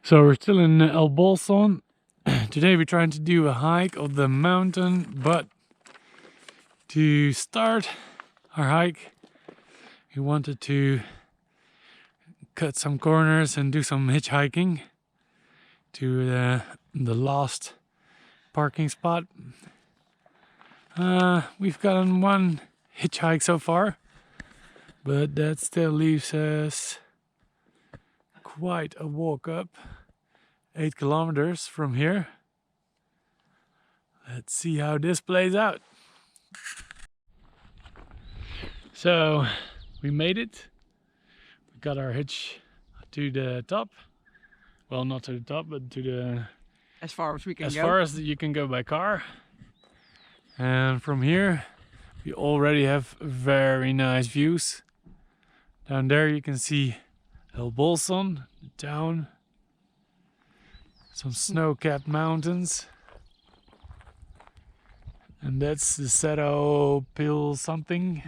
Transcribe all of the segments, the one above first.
So we're still in El Bolson. Today we're trying to do a hike of the mountain, but to start our hike we wanted to cut some corners and do some hitchhiking to the last parking spot. We've gotten one hitchhike so far, but that still leaves us quite a walk up, 8 kilometers from here. Let's see how this plays out. So we made it. We got our hitch to the top. Well, not to the top, but to the as far as we can go. As far as you can go by car. And from here we already have very nice views. Down there you can see El Bolson, the town, some snow-capped mountains, and that's the Cerro Pil something.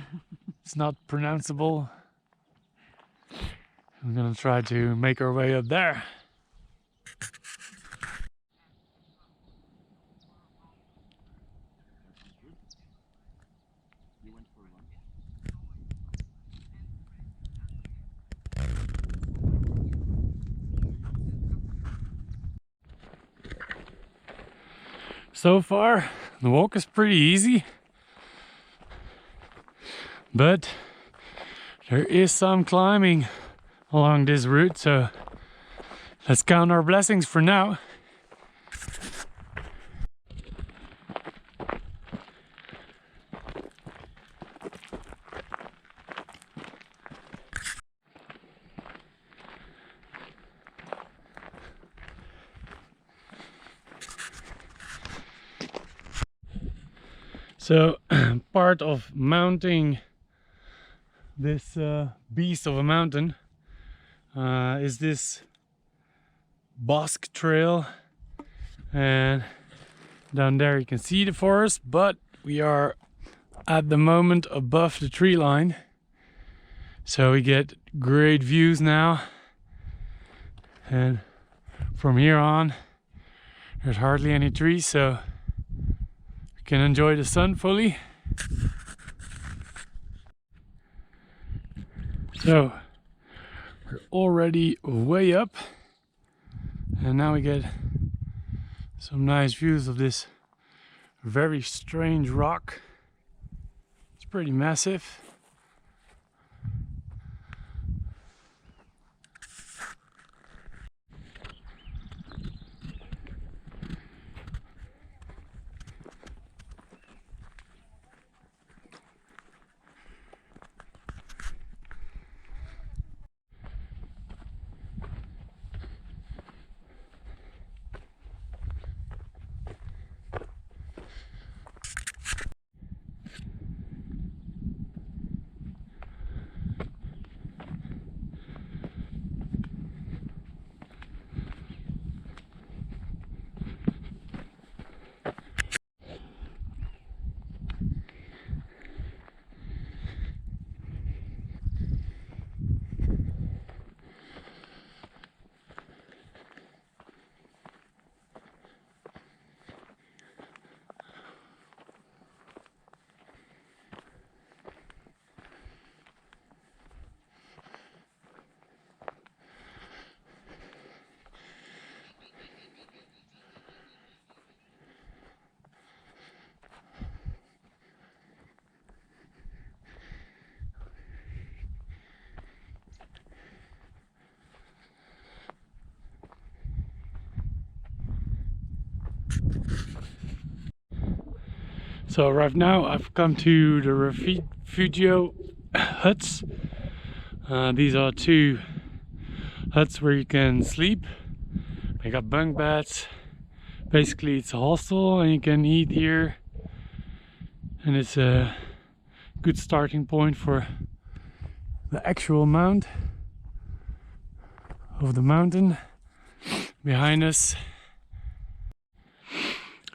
It's not pronounceable. I'm gonna try to make our way up there. So far, the walk is pretty easy, but there is some climbing along this route, so let's count our blessings for now. So part of mounting this beast of a mountain is this Bosque trail, and down there you can see the forest, but we are at the moment above the tree line, so we get great views now, and from here on there's hardly any trees, so can enjoy the sun fully. So we're already way up, and now we get some nice views of this very strange rock. It's pretty massive. So right now I've come to the Refugio huts. These are 2 huts where you can sleep. They got bunk beds. Basically it's a hostel and you can eat here. And it's a good starting point for the actual mount of the mountain behind us.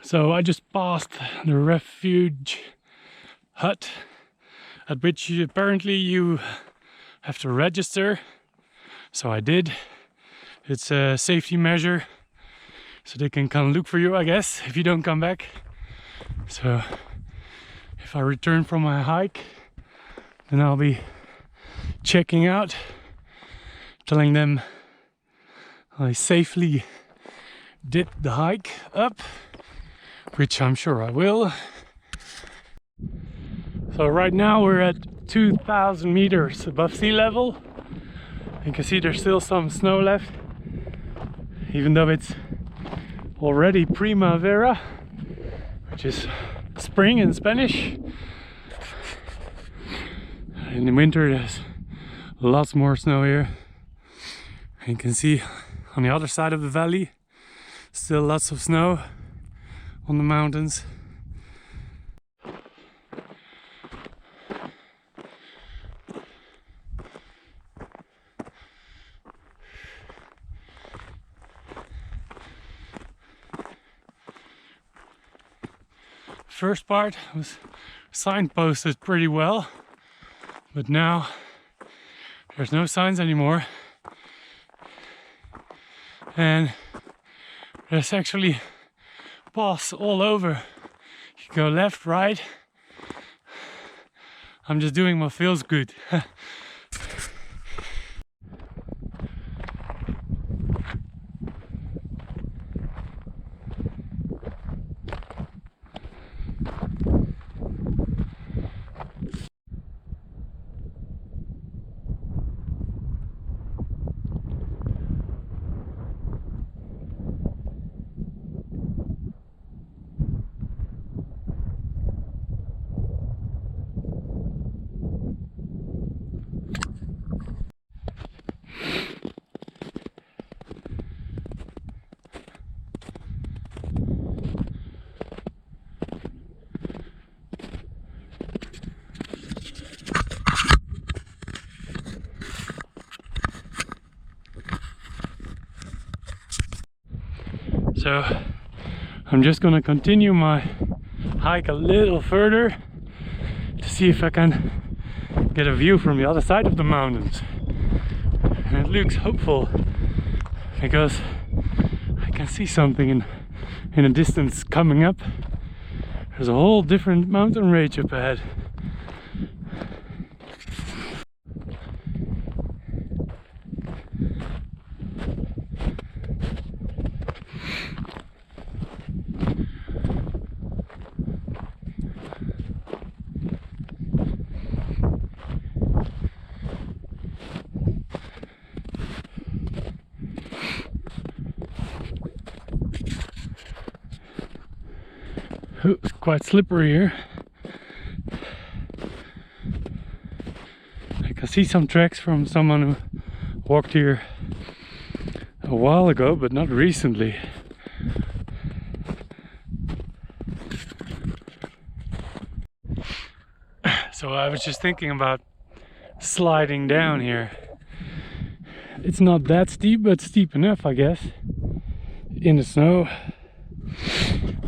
So I just passed the refuge hut, at which apparently you have to register. So I did, It's a safety measure, so they can come look for you, I guess, if you don't come back. So if I return from my hike, then I'll be checking out, telling them I safely did the hike up, which I'm sure I will. So right now we're at 2,000 meters above sea level. You can see there's still some snow left, even though it's already primavera, which is spring in Spanish. In the winter there's lots more snow here. You can see on the other side of the valley still lots of snow on the mountains. First part was signposted pretty well, but now there's no signs anymore, and there's actually paths all over. You can go left, right. I'm just doing what feels good. So I'm just gonna continue my hike a little further to see if I can get a view from the other side of the mountains. And it looks hopeful because I can see something in the distance coming up. There's a whole different mountain range up ahead. It's quite slippery here. I can see some tracks from someone who walked here a while ago, but not recently. So I was just thinking about sliding down here. It's not that steep, but steep enough, I guess, in the snow.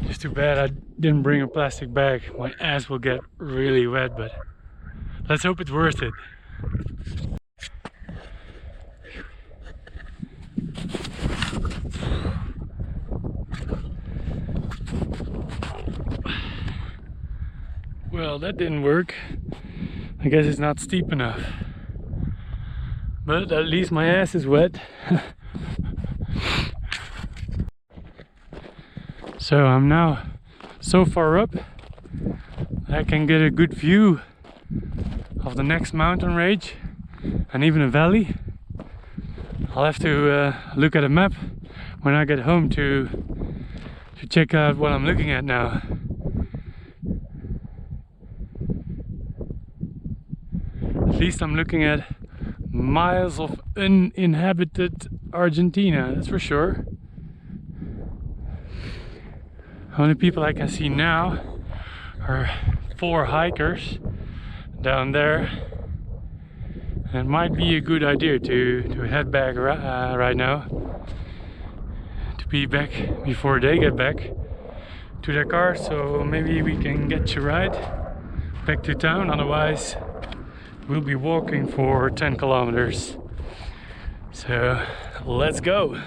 It's too bad I didn't bring a plastic bag. My ass will get really wet, but let's hope it's worth it. Well, that didn't work. I guess it's not steep enough. But at least my ass is wet. So I'm now so far up that I can get a good view of the next mountain range and even a valley. I'll have to look at a map when I get home to check out what I'm looking at now. At least I'm looking at miles of uninhabited Argentina, that's for sure. Only people I can see now are 4 hikers down there. And it might be a good idea to head back right now, to be back before they get back to their car, so maybe we can get you a ride back to town. Otherwise we'll be walking for 10 kilometers. So let's go.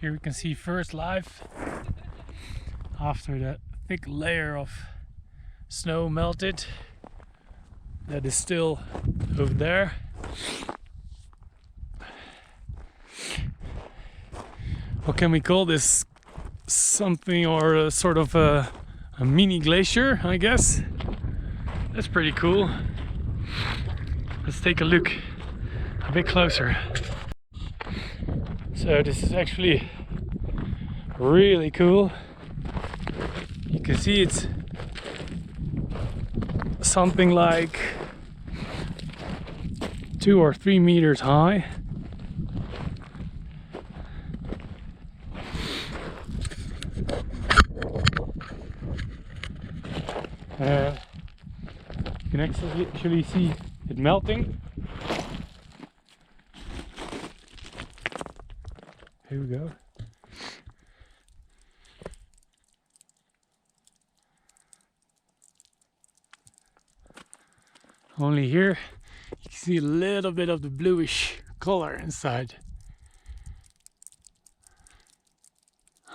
Here we can see first life after that thick layer of snow melted that is still over there. What can we call this? Something or a sort of a mini glacier, I guess. That's pretty cool. Let's take a look a bit closer. So this is actually really cool. You can see it's something like 2 or 3 meters high. You can actually see it melting. Here we go. Only here you can see a little bit of the bluish color inside.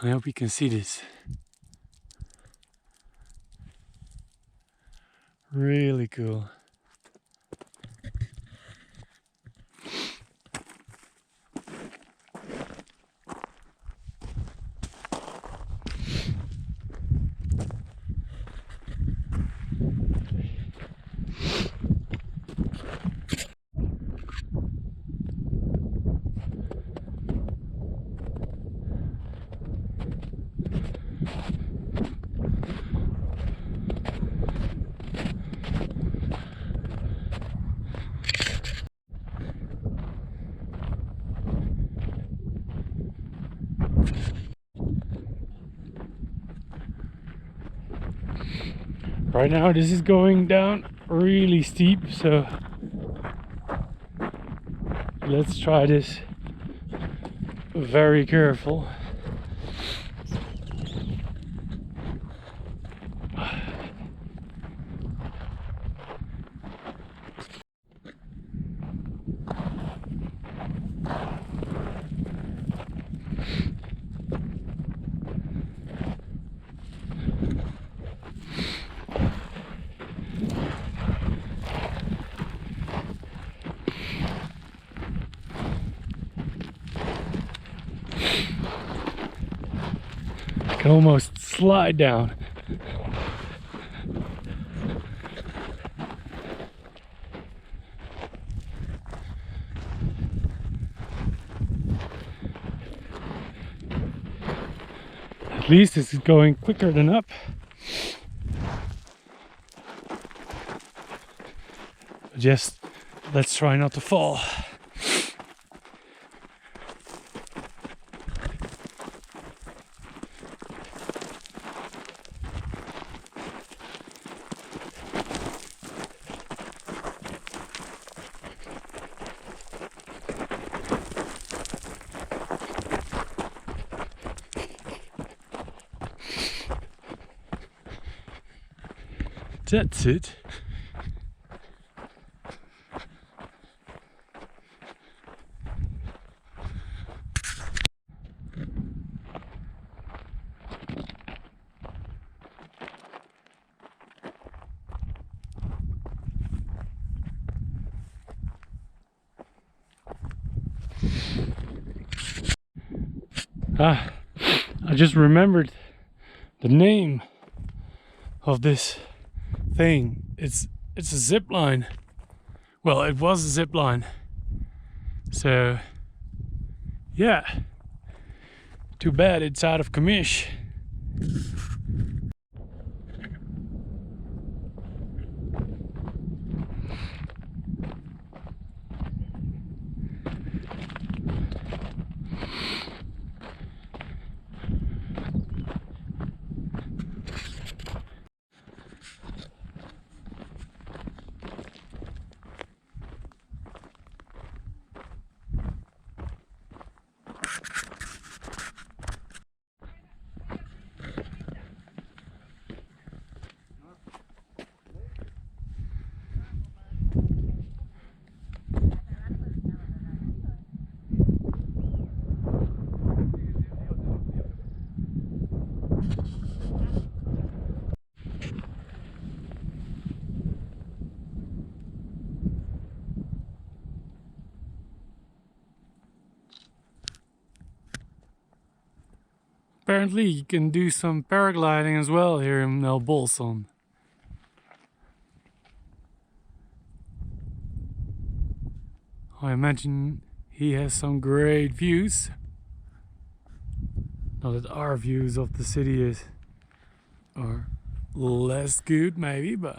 I hope you can see this. Really cool. Right now this is going down really steep, so let's try this very careful. Can almost slide down. At least this is going quicker than up. Just let's try not to fall. That's it. I just remembered the name of this thing. It's a zip line. Well, it was a zip line. So yeah, too bad it's out of commission. apparently you can do some paragliding as well here in Bolson. I imagine he has some great views. Not that our views of the city are less good maybe, but